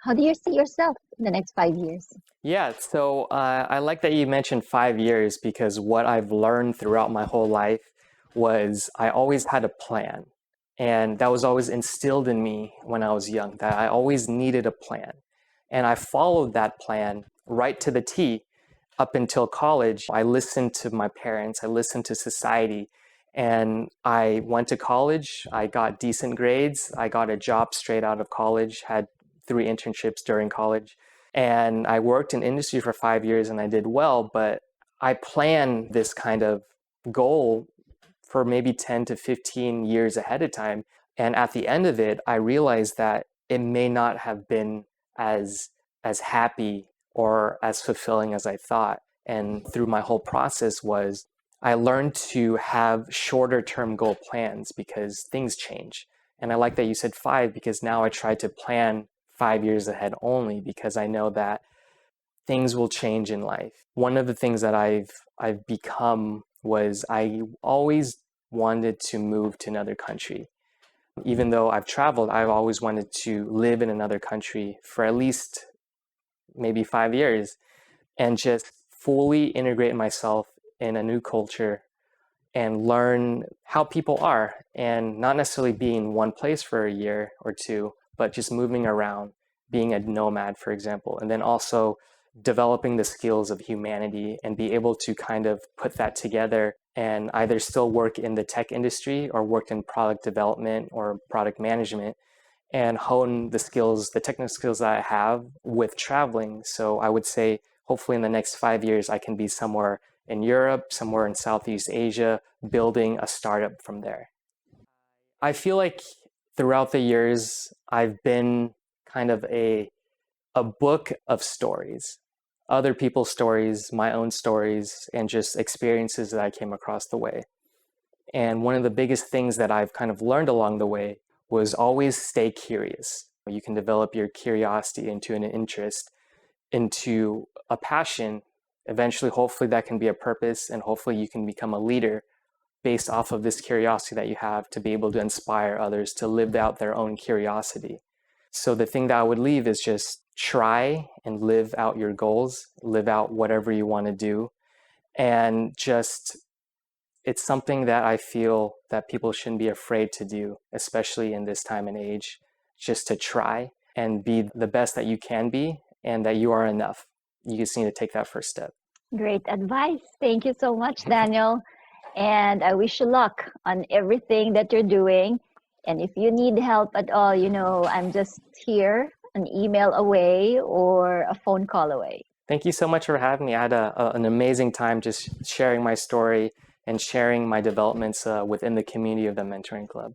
How do you see yourself in the next 5 years? Yeah, so I like that you mentioned 5 years because what I've learned throughout my whole life was I always had a plan. And that was always instilled in me when I was young, that I always needed a plan. And I followed that plan right to the T up until college. I listened to my parents, I listened to society, and I went to college. I got decent grades. I got a job straight out of college, had 3 internships during college. And I worked in industry for 5 years and I did well, but I planned this kind of goal for maybe 10 to 15 years ahead of time. And at the end of it, I realized that it may not have been as as happy or as fulfilling as I thought. And through my whole process was I learned to have shorter term goal plans because things change. And I like that you said 5 because now I try to plan 5 years ahead only because I know that things will change in life. One of the things that I've become was I always wanted to move to another country. Even though I've traveled, I've always wanted to live in another country for at least maybe 5 years and just fully integrate myself in a new culture and learn how people are and not necessarily be in one place for a year or two, but just moving around, being a nomad, for example, and then also developing the skills of humanity and be able to kind of put that together and either still work in the tech industry or work in product development or product management and hone the skills, the technical skills that I have with traveling. So I would say hopefully in the next 5 years, I can be somewhere in Europe, somewhere in Southeast Asia, building a startup from there. I feel like throughout the years, I've been kind of a book of stories, other people's stories, my own stories, and just experiences that I came across the way. And one of the biggest things that I've kind of learned along the way was always stay curious. You can develop your curiosity into an interest, into a passion. Eventually, hopefully, that can be a purpose, and hopefully, you can become a leader based off of this curiosity that you have to be able to inspire others to live out their own curiosity. So, the thing that I would leave is just try and live out your goals, live out whatever you want to do, and just it's something that I feel that people shouldn't be afraid to do, especially in this time and age, just to try and be the best that you can be and that you are enough. You just need to take that first step. Great advice. Thank you so much, Daniel. And I wish you luck on everything that you're doing. And if you need help at all, I'm just here, an email away or a phone call away. Thank you so much for having me. I had an amazing time just sharing my story and sharing my developments within the community of the Mentoring Club.